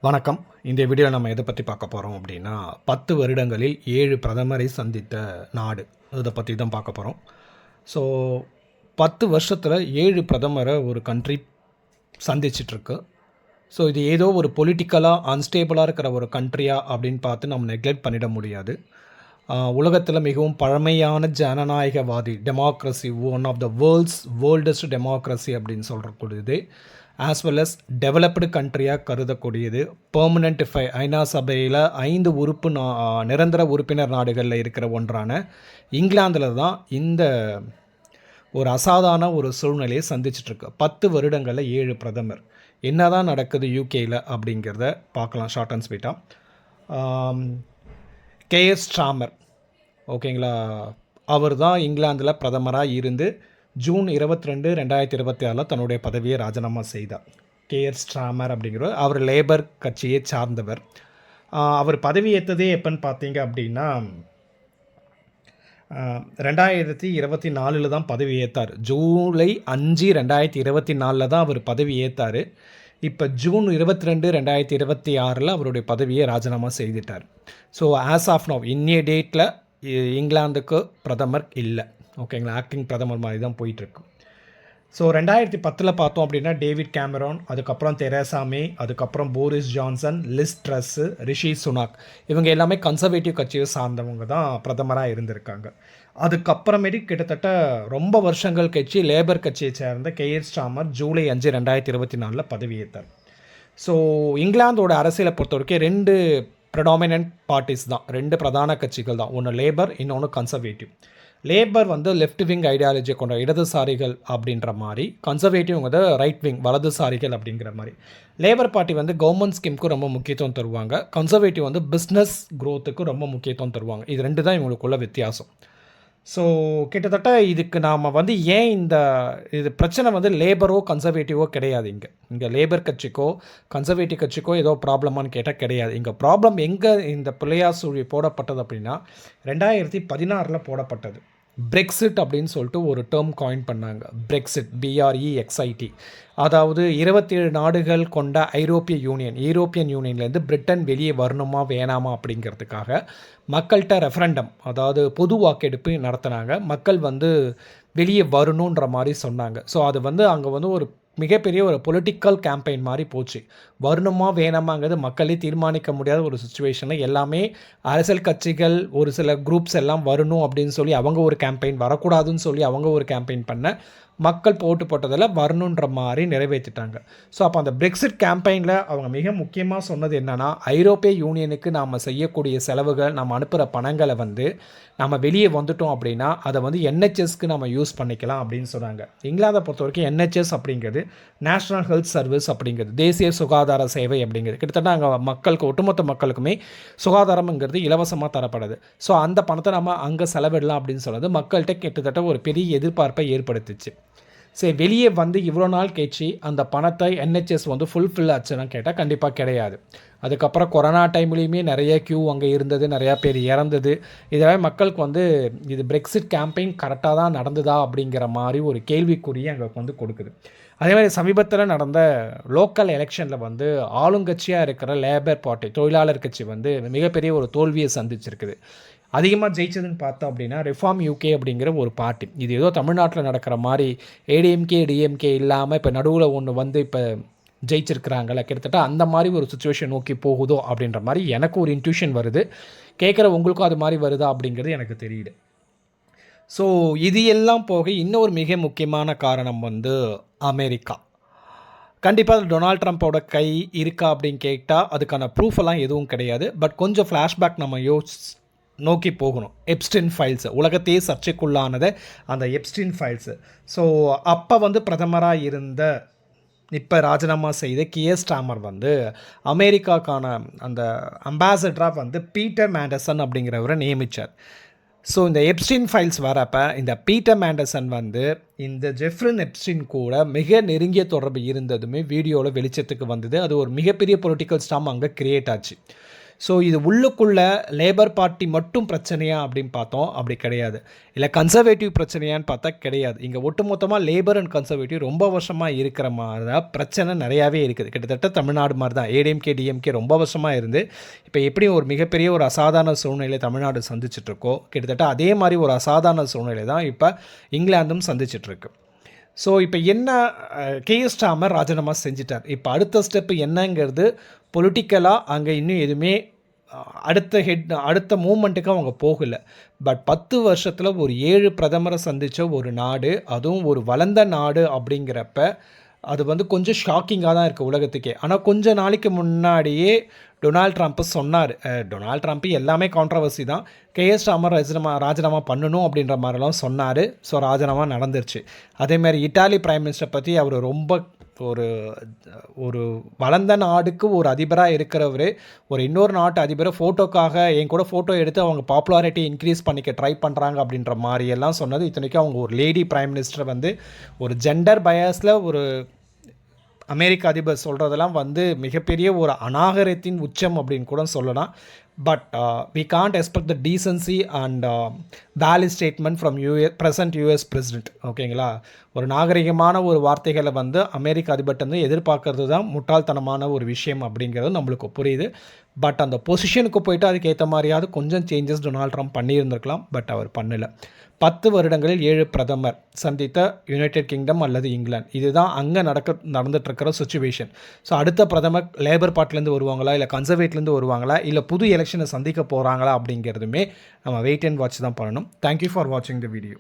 வணக்கம். இந்த வீடியோவில் நம்ம எதை பற்றி பார்க்க போகிறோம் அப்படின்னா 10 வருடங்களில் 7 பிரதமரை சந்தித்த நாடு இதை பற்றி தான் பார்க்க போகிறோம். ஸோ 10 வருஷத்தில் 7 பிரதமரை ஒரு கண்ட்ரி சந்திச்சிட்ருக்கு. ஸோ இது ஏதோ ஒரு பொலிட்டிக்கலாக அன்ஸ்டேபிளாக இருக்கிற ஒரு கண்ட்ரியா அப்படின்னு பார்த்து நம்ம நெக்லெக்ட் பண்ணிட முடியாது. உலகத்தில் மிகவும் பழமையான ஜனநாயகவாதி democracy, one of the worldest democracy அப்படின்னு சொல்கிறக்கூடியது, ஆஸ் வெல் அஸ் டெவலப்டு கண்ட்ரியாக கருதக்கூடியது. பெர்மனண்ட் ஐநா சபையில் 5 நிரந்தர உறுப்பினர் நாடுகளில் இருக்கிற ஒன்றான இங்கிலாந்தில் தான் இந்த ஒரு அசாதாரண ஒரு சூழ்நிலையை சந்திச்சிட்ருக்கு. 10 வருடங்களில் 7 பிரதமர். என்ன தான் நடக்குது யூகேயில் அப்படிங்கிறத பார்க்கலாம் ஷார்ட் அண்ட் ஸ்வீட்டாக. கேஎஸ் ஸ்டார்மர், ஓகேங்களா, அவர் தான் இங்கிலாந்தில் பிரதமராக இருந்து ஜூன் 22, 2026 தன்னுடைய பதவியை ராஜினாமா செய்தார். கேஎஸ் ஸ்டார்மர் அப்படிங்கிறவர், அவர் லேபர் கட்சியை சார்ந்தவர். அவர் பதவி ஏற்றதே எப்போன்னு பார்த்தீங்க அப்படின்னா 2024 தான் பதவி ஏற்றார். ஜூலை 5, 2024 தான் அவர் பதவி ஏற்றார். இப்போ ஜூன் 22, 2026 அவருடைய பதவியை ராஜினாமா செய்துட்டார். ஸோ ஆஸ் ஆஃப் நவ் இன்னிய டேட்டில் இங்கிலாந்துக்கு பிரதமர் இல்லை, ஓகேங்களா. ஆக்டிங் பிரதமர் மாதிரி தான் போயிட்டுருக்கு. ஸோ 2010 பார்த்தோம் அப்படின்னா டேவிட் கேமரான், அதுக்கப்புறம் தெரேசா மே, அதுக்கப்புறம் போரிஸ் ஜான்சன், லிஸ் ட்ரஸ், ரிஷி சுனாக், இவங்க எல்லாமே கன்சர்வேட்டிவ் கட்சியை சார்ந்தவங்க தான் பிரதமராக இருந்திருக்காங்க. அதுக்கப்புறமேட்டு கிட்டத்தட்ட ரொம்ப வருஷங்கள் கட்சி லேபர் கட்சியை சேர்ந்த கேஎஸ் ஸ்டார்மர் ஜூலை 5, 2024 பதவியேற்றார். ஸோ இங்கிலாந்தோட அரசியலை பொறுத்த வரைக்கும் 2 ப்ரெடாமினன்ட் பார்ட்டிஸ் தான், 2 பிரதான கட்சிகள் தான். ஒன்று லேபர், இன்னொன்று conservative. Labour left wing ideology கொண்ட இடதுசாரிகள் அப்படின்ற மாதிரி, கன்சர்வேட்டிவ் ரைட் விங் வலதுசாரிகள் அப்படிங்கிற மாதிரி. லேபர் பார்ட்டி கவர்மெண்ட் ஸ்கீமுக்கு ரொம்ப முக்கியத்துவம் தருவாங்க. கன்சர்வேட்டிவ் பிஸ்னஸ் க்ரோத்துக்கு ரொம்ப முக்கியத்துவம் தருவாங்க. இது 2 தான் இவங்களுக்குள்ள வித்தியாசம். ஸோ கிட்டத்தட்ட இதுக்கு நாம் ஏன் இது பிரச்சனை லேபரோ கன்சர்வேட்டிவோ கிடையாது. இங்கே லேபர் கட்சிக்கோ கன்சர்வேட்டிவ் கட்சிக்கோ ஏதோ ப்ராப்ளமானு கேட்டால் கிடையாது. இங்கே ப்ராப்ளம் எங்கே இந்த பிள்ளையார் சுழி போடப்பட்டது அப்படின்னா 2016 போடப்பட்டது. பிரெக்சிட் அப்படின்னு சொல்லிட்டு ஒரு டேர்ம் காயின் பண்ணாங்க. பிரெக்சிட், BREXIT, அதாவது 27 நாடுகள் கொண்ட யூரோப்பியன் யூனியன்லேருந்து பிரிட்டன் வெளியே வரணுமா வேணாமா அப்படிங்கிறதுக்காக மக்கள்கிட்ட ரெஃபரண்டம், அதாவது பொது வாக்கெடுப்பு நடத்தினாங்க. மக்கள் வெளியே வரணுன்ற மாதிரி சொன்னாங்க. ஸோ அது அங்கே ஒரு மிகப்பெரிய ஒரு பொலிட்டிக்கல் கேம்பெயின் மாதிரி போச்சு. வரணுமா வேணாமாங்கிறது மக்களே தீர்மானிக்க முடியாத ஒரு சுச்சுவேஷனில் எல்லாமே அரசியல் கட்சிகள், ஒரு சில குரூப்ஸ் எல்லாம் வரணும் அப்படின்னு சொல்லி அவங்க ஒரு கேம்பெயின், வரக்கூடாதுன்னு சொல்லி அவங்க ஒரு கேம்பெயின் பண்ண, மக்கள் போட்டதில் வரணுன்ற மாதிரி நிறைவேற்றிட்டாங்க. ஸோ அப்போ அந்த பிரெக்சிட் கேம்பெயினில் அவங்க மிக முக்கியமாக சொன்னது என்னென்னா, ஐரோப்பிய யூனியனுக்கு நாம் செய்யக்கூடிய செலவுகள், நம்ம அனுப்புகிற பணங்களை நம்ம வெளியே வந்துட்டோம் அப்படின்னா அதை NHSக்கு நம்ம யூஸ் பண்ணிக்கலாம் அப்படின்னு சொன்னாங்க. இங்கிலாந்தை பொறுத்த வரைக்கும் NHS அப்படிங்கிறது நேஷ்னல் ஹெல்த் சர்வீஸ் அப்படிங்கிறது, தேசிய சுகாதார சேவை அப்படிங்கிறது, கிட்டத்தட்ட அங்கே மக்களுக்கு, ஒட்டுமொத்த மக்களுக்குமே சுகாதாரம்ங்கிறது இலவசமாக தரப்படுது. ஸோ அந்த பணத்தை நம்ம அங்கே செலவிடலாம் அப்படின்னு சொன்னது மக்கள்கிட்ட கிட்டத்தட்ட ஒரு பெரிய எதிர்பார்ப்பை ஏற்படுத்திச்சு. சரி, வெளியே இவ்வளோ நாள் கழிச்சு அந்த பணத்தை NHS ஃபுல்ஃபில் ஆச்சுன்னா கேட்டால் கண்டிப்பாக கிடையாது. அதுக்கப்புறம் கொரோனா டைம்லேயுமே நிறைய க்யூ அங்கே இருந்தது, நிறையா பேர் இறந்தது. இதெல்லாம் மக்களுக்கு இது பிரெக்சிட் கேம்பெயின் கரெக்டாக தான் நடந்ததா அப்படிங்கிற மாதிரி ஒரு கேள்விக்குறியை அங்கே கொடுக்குது. அதே மாதிரி சமீபத்தில் நடந்த லோக்கல் எலெக்ஷனில் ஆளுங்கட்சியாக இருக்கிற லேபர் பார்ட்டி, தொழிலாளர் கட்சி மிகப்பெரிய ஒரு தோல்வியை சந்திச்சிருக்குது. அதிகமாக ஜெயிச்சதுன்னு பார்த்தோம் அப்படின்னா ரிஃபார்ம் UK அப்படிங்கிற ஒரு பார்ட்டி. இது ஏதோ தமிழ்நாட்டில் நடக்கிற மாதிரி ADMK DMK இல்லாமல் இப்போ நடுவில் ஒன்று இப்போ ஜெயிச்சிருக்கிறாங்கள, கிட்டத்தட்ட அந்த மாதிரி ஒரு சுச்சுவேஷன் நோக்கி போகுதோ அப்படின்ற மாதிரி எனக்கு ஒரு இன்ட்யூஷன் வருது. கேட்குற உங்களுக்கும் அது மாதிரி வருதா அப்படிங்கிறது எனக்கு தெரியுது. ஸோ இது எல்லாம் போக இன்னொரு மிக முக்கியமான காரணம் அமெரிக்கா. கண்டிப்பாக டொனால்ட் ட்ரம்ப்போட கை இருக்கா அப்படின்னு கேட்டால் அதுக்கான ப்ரூஃப் எல்லாம் எதுவும் கிடையாது. பட் கொஞ்சம் ஃப்ளாஷ்பேக் நம்ம நோக்கி போகணும். எப்ஸ்டின் ஃபைல்ஸு, உலகத்தையே சர்ச்சைக்குள்ளானது அந்த எப்ஸ்டின் ஃபைல்ஸு. ஸோ அப்போ பிரதமராக இருந்த, இப்போ ராஜினாமா செய்த கேஎஸ் ஸ்டார்மர் அமெரிக்காக்கான அந்த அம்பாசடராக பீட்டர் மேண்டர்சன் அப்படிங்கிறவரை நியமித்தார். ஸோ இந்த எப்ஸ்டின் ஃபைல்ஸ் வரப்போ இந்த பீட்டர் மேண்டர்சன் இந்த ஜெஃப்ரின் எப்ஸ்டின் கூட மிக நெருங்கிய தொடர்பு இருந்ததுமே வீடியோவில் வெளிச்சத்துக்கு வந்தது. அது ஒரு மிகப்பெரிய பொலிட்டிக்கல் ஸ்டாம் அங்கே கிரியேட் ஆச்சு. ஸோ இது உள்ளுக்குள்ள லேபர் பார்ட்டி மட்டும் பிரச்சனையா அப்படின்னு பார்த்தோம், அப்படி கிடையாது. இல்லை கன்சர்வேட்டிவ் பிரச்சனையான்னு பார்த்தா கிடையாது. இங்கே ஒட்டுமொத்தமாக லேபர் அண்ட் கன்சர்வேட்டிவ் ரொம்ப வருஷமாக இருக்கிற மாதிரி தான் பிரச்சனை நிறையாவே இருக்குது. கிட்டத்தட்ட தமிழ்நாடு மாதிரி தான் ஏடிஎம்கே டிஎம்கே ரொம்ப வருஷமாக இருந்து இப்போ எப்படி ஒரு மிகப்பெரிய ஒரு அசாதாரண சூழ்நிலை தமிழ்நாடு சந்திச்சிட்ருக்கோ, கிட்டத்தட்ட அதே மாதிரி ஒரு அசாதாரண சூழ்நிலை தான் இப்போ இங்கிலாந்தும் சந்திச்சிட்ருக்கு. ஸோ இப்போ என்ன கேஎஸ் ஸ்டார்மர் ராஜினாமா செஞ்சிட்டார். இப்போ அடுத்த ஸ்டெப்பு என்னங்கிறது பொலிட்டிக்கலாக அங்கே இன்னும் எதுவுமே அடுத்த மூமெண்ட்டுக்கு அவங்க போகலை. பட் 10 வருஷத்தில் ஒரு 7 பிரதமரை சந்தித்த ஒரு நாடு, அதுவும் ஒரு வளர்ந்த நாடு அப்படிங்கிறப்ப அது வந்து கொஞ்சம் ஷாக்கிங்காக தான் இருக்குது உலகத்துக்கே. ஆனால் கொஞ்ச நாளைக்கு முன்னாடியே டொனால்ட் ட்ரம்ப்பு சொன்னார். டொனால்ட் ட்ரம்ப்பு எல்லாமே கான்ட்ரவர்சி தான். கேஎஸ் ஸ்டார்மர் ராஜினாமா பண்ணணும் அப்படின்ற மாதிரிலாம் சொன்னார். ஸோ ராஜினாமா நடந்துருச்சு. அதேமாதிரி இட்டாலி பிரைம் மினிஸ்டர் பற்றி அவர் ரொம்ப ஒரு வளர்ந்த நாடுக்கு ஒரு அதிபராக இருக்கிறவர் ஒரு இன்னொரு நாட்டு அதிபரை ஃபோட்டோக்காக என் கூட ஃபோட்டோ எடுத்து அவங்க பாப்புலாரிட்டி இன்க்ரீஸ் பண்ணிக்க ட்ரை பண்ணுறாங்க அப்படின்ற மாதிரியெல்லாம் சொன்னது. இத்தனைக்கும் அவங்க ஒரு லேடி பிரைம் மினிஸ்டர் வந்து ஒரு ஜெண்டர் பயாஸில் ஒரு அமெரிக்க அதிபர் சொல்கிறதெல்லாம் வந்து மிகப்பெரிய ஒரு அநாகரத்தின் உச்சம் அப்படின்னு கூட சொல்லலாம். But we can't expect the decency and valid statement from present US president. ஓகேங்களா, ஒரு நாகரிகமான ஒரு வார்த்தைகளை வந்து அமெரிக்க அதிபர்கிட்ட வந்து எதிர்பார்க்கறது தான் முட்டாள்தனமான ஒரு விஷயம் அப்படிங்கிறது நம்மளுக்கு புரியுது. பட் அந்த பொசிஷனுக்கு போய்ட்டு அதுக்கேற்ற மாதிரியாவது கொஞ்சம் சேஞ்சஸ் டொனால்ட் ட்ரம்ப் பண்ணியிருந்திருக்கலாம். பட் அவர் பண்ணலை. 10 வருடங்களில் 7 பிரதமர் சந்தித்த யுனைடெட் கிங்டம் அல்லது இங்கிலாந்து, இதுதான் அங்கே நடந்துகிட்ருக்கிற சுச்சுவேஷன். ஸோ அடுத்த பிரதமர் லேபர் பார்ட்டிலேருந்து வருவாங்களா, இல்லை கன்சர்வேட்லேருந்து வருவாங்களா, இல்லை புது எலெக்ஷனை சந்திக்க போகிறாங்களா அப்படிங்கிறதுமே நம்ம வெயிட் அண்ட் வாட்ச் தான் பண்ணணும். தேங்க்யூ ஃபார் வாட்சிங் த வீடியோ.